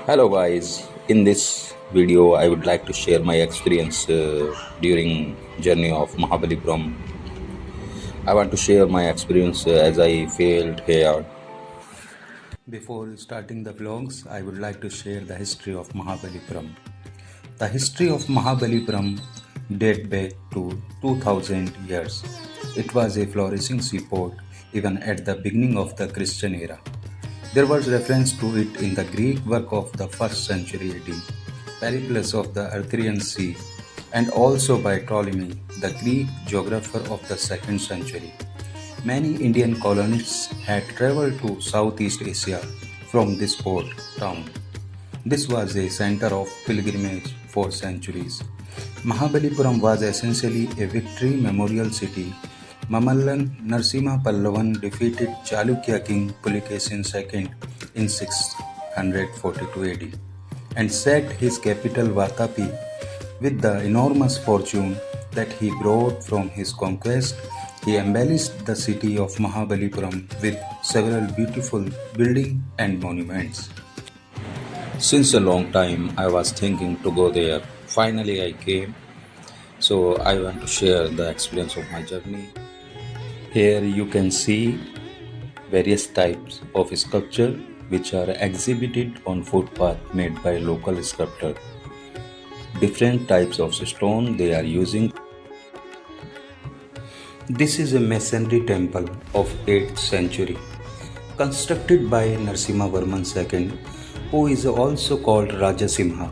Hello guys, in this video I would like to share my experience during journey of Mahabalipuram. I want to share my experience as I failed here. Before starting the vlogs, I would like to share the history of Mahabalipuram. The history of Mahabalipuram date back to 2000 years. It was a flourishing seaport even at the beginning of the Christian era. There was reference to it in the Greek work of the 1st century AD, Pericles of the Arthurian Sea, and also by Ptolemy, the Greek geographer of the 2nd century. Many Indian colonists had traveled to Southeast Asia from this port town. This was a center of pilgrimage for centuries. Mahabalipuram was essentially a victory memorial city. Mamallan Narsimha Pallavan defeated Chalukya king Pulicasin II in 642 AD and set his capital Vatapi. With the enormous fortune that he brought from his conquest, he embellished the city of Mahabalipuram with several beautiful buildings and monuments. Since a long time, I was thinking to go there. Finally, I came. So, I want to share the experience of my journey. Here, you can see various types of sculpture which are exhibited on footpath made by local sculptor. Different types of stone they are using. This is a masonry temple of 8th century, constructed by Narasimhavarman II, who is also called Rajasimha.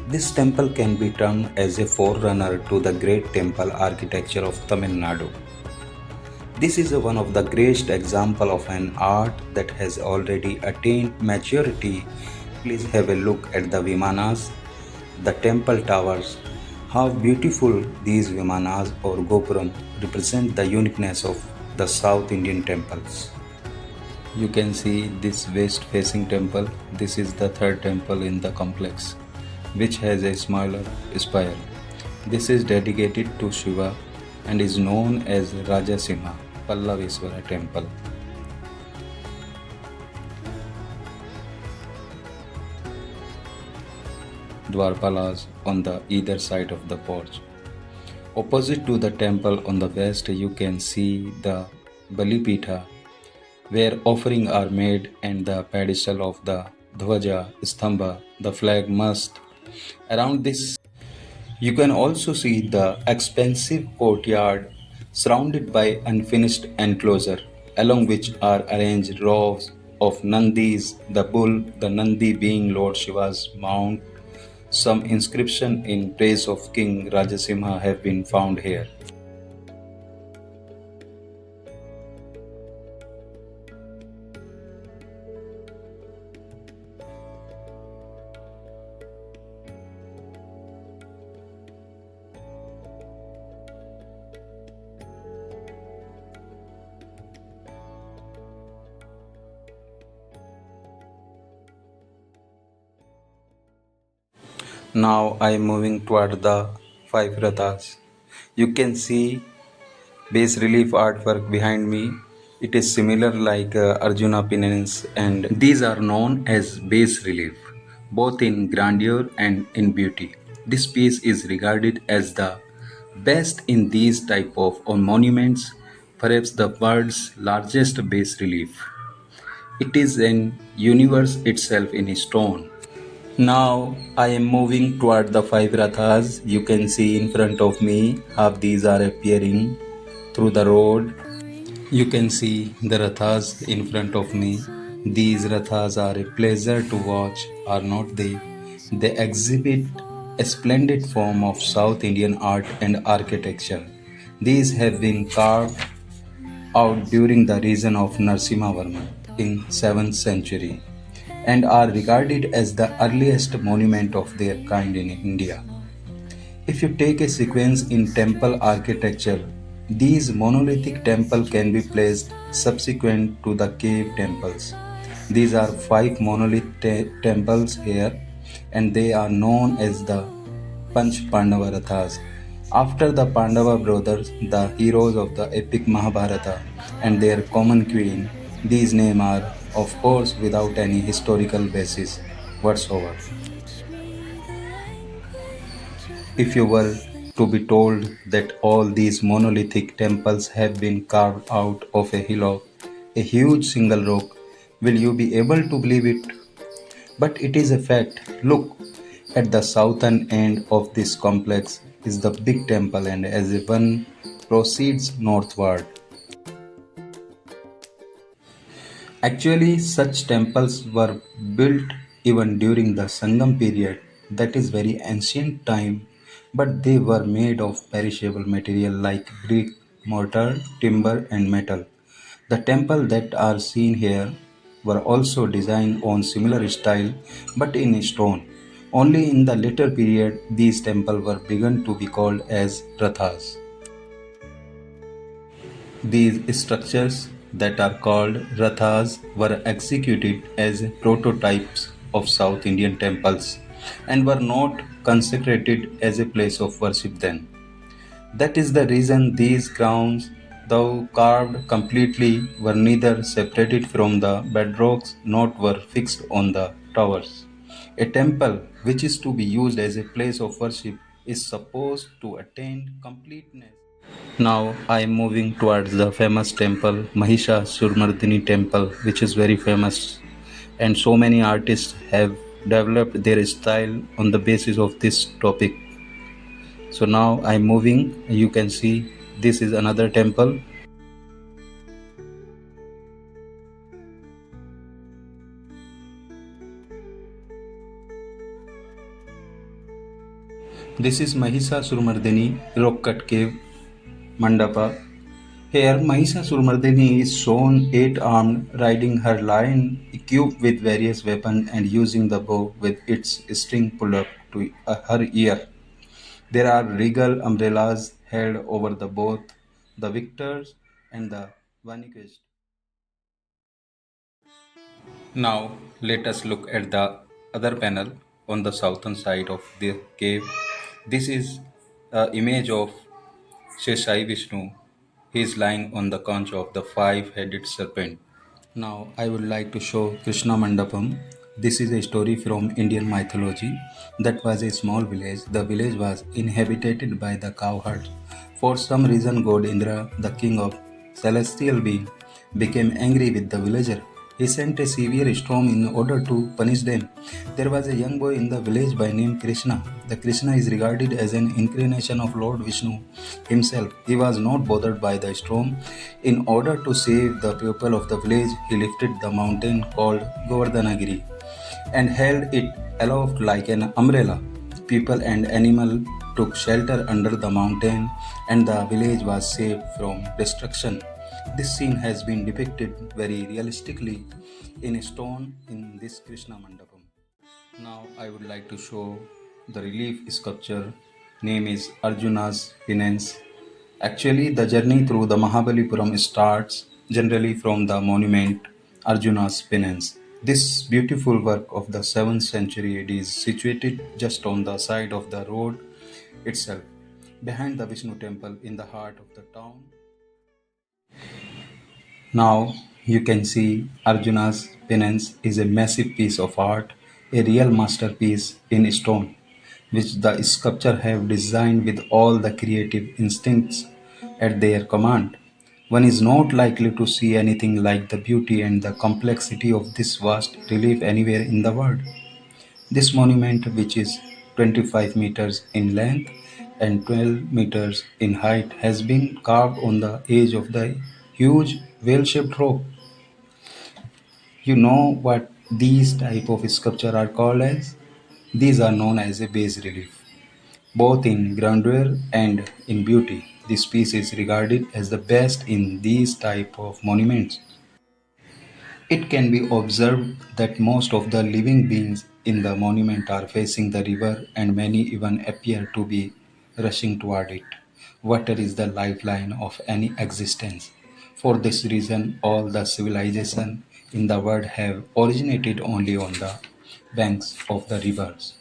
This temple can be termed as a forerunner to the great temple architecture of Tamil Nadu. This is one of the greatest example of an art that has already attained maturity. Please have a look at the Vimanas, the temple towers. How beautiful these Vimanas or Gopuram represent the uniqueness of the South Indian temples. You can see this west facing temple. This is the third temple in the complex, which has a smaller spire. This is dedicated to Shiva and is known as Rajasimha Pallaveswara temple. Dwarpalas on the either side of the porch. Opposite to the temple on the west, you can see the Balipitha, where offerings are made, and the pedestal of the Dhwaja, Stambha, the flag mast. Around this, you can also see the expansive courtyard surrounded by unfinished enclosure, along which are arranged rows of Nandis, the bull, the Nandi being Lord Shiva's mount. Some inscription in praise of King Rajasimha have been found here. Now I am moving toward the five rathas. You can see bas relief artwork behind me. It is similar like Arjuna penance, and these are known as bas relief, both in grandeur and in beauty. This piece is regarded as the best in these type of monuments, perhaps the world's largest bas relief. It is an universe itself in stone. Now I am moving toward the five rathas. You can see in front of me how these are appearing through the road. You can see the rathas in front of me. These rathas are a pleasure to watch, are not they? They exhibit a splendid form of South Indian art and architecture. These have been carved out during the reign of Narasimhavarman in 7th century and are regarded as the earliest monument of their kind in India. If you take a sequence in temple architecture, these monolithic temples can be placed subsequent to the cave temples. These are five monolith temples here, and they are known as the Panch Pandava Rathas. After the Pandava brothers, the heroes of the epic Mahabharata, and their common queen, these names are, of course, without any historical basis. whatsoever. If you were to be told that all these monolithic temples have been carved out of a hillock, a huge single rock, will you be able to believe it? But it is a fact. Look, at the southern end of this complex is the big temple, and as one proceeds northward, actually, such temples were built even during the Sangam period, that is very ancient time, but they were made of perishable material like brick, mortar, timber, and metal. The temples that are seen here were also designed on similar style but in stone. Only in the later period these temples were begun to be called as rathas. These structures that are called rathas were executed as prototypes of South Indian temples and were not consecrated as a place of worship then. That is the reason these grounds, though carved completely, were neither separated from the bedrocks nor were fixed on the towers. A temple, which is to be used as a place of worship, is supposed to attain completeness. Now I am moving towards the famous temple, Mahisha Surmardini temple, which is very famous, and so many artists have developed their style on the basis of this topic. So now I'm moving. You can see this is another temple. This is Mahisasuramardiनी rock cut cave mandapa. Here Mahisasuramardiní is shown eight-armed, riding her lion, equipped with various weapons and using the bow with its string pulled up to her ear. There are regal umbrellas held over the both the victors and the vanquished. Now let us look at the other panel on the southern side of the cave. This is an image of Sheshai Vishnu. He is lying on the conch of the five-headed serpent. Now I would like to show Krishna Mandapam. This is a story from Indian mythology. That was a small village. The village was inhabited by the cowherds. For some reason, God Indra, the king of celestial being, became angry with the villager. He sent a severe storm in order to punish them. There was a young boy in the village by name Krishna. The Krishna is regarded as an incarnation of Lord Vishnu himself. He was not bothered by the storm. In order to save the people of the village, he lifted the mountain called Govardhanagiri and held it aloft like an umbrella. People and animals took shelter under the mountain, and the village was saved from destruction. This scene has been depicted very realistically in stone in this Krishna Mandapam. Now I would like to show the relief sculpture. Name is Arjuna's Penance. Actually, the journey through the Mahabalipuram starts generally from the monument Arjuna's Penance. This beautiful work of the 7th century AD is situated just on the side of the road itself, behind the Vishnu temple in the heart of the town. Now you can see Arjuna's Penance is a massive piece of art, a real masterpiece in stone, which the sculptor have designed with all the creative instincts at their command. One is not likely to see anything like the beauty and the complexity of this vast relief anywhere in the world. This monument, which is 25 meters in length and 12 meters in height, has been carved on the edge of the huge whale-shaped rock. You know what these type of sculpture are called as? These are known as a bas relief. Both in grandeur and in beauty, this piece is regarded as the best in these type of monuments. It can be observed that most of the living beings in the monument are facing the river and many even appear to be rushing toward it. Water is the lifeline of any existence. For this reason, all the civilization in the world have originated only on the banks of the rivers.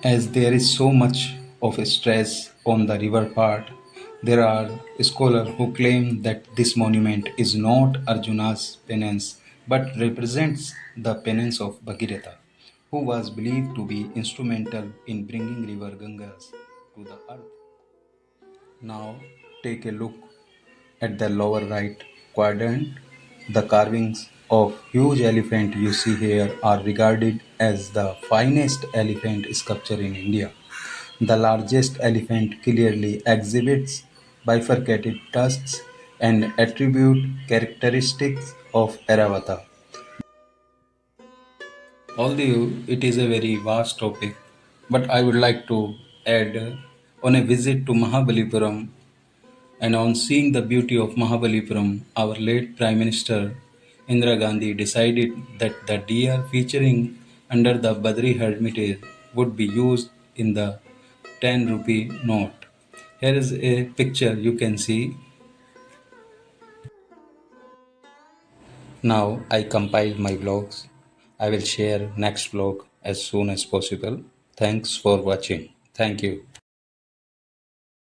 As there is so much of a stress on the river part, there are scholars who claim that this monument is not Arjuna's penance but represents the penance of Bhagirath, who was believed to be instrumental in bringing river Gangas to the earth. Now take a look at the lower right quadrant. The carvings of huge elephant you see here are regarded as the finest elephant sculpture in India. The largest elephant clearly exhibits bifurcated tusks and attribute characteristics of Airavata. Although it is a very vast topic, but I would like to add on a visit to Mahabalipuram and on seeing the beauty of Mahabalipuram, our late Prime Minister Indira Gandhi decided that the deer featuring under the Badri Hermitage would be used in the 10 rupee note. Here is a picture you can see. Now I compile my vlogs. I will share next vlog as soon as possible. Thanks for watching. Thank you.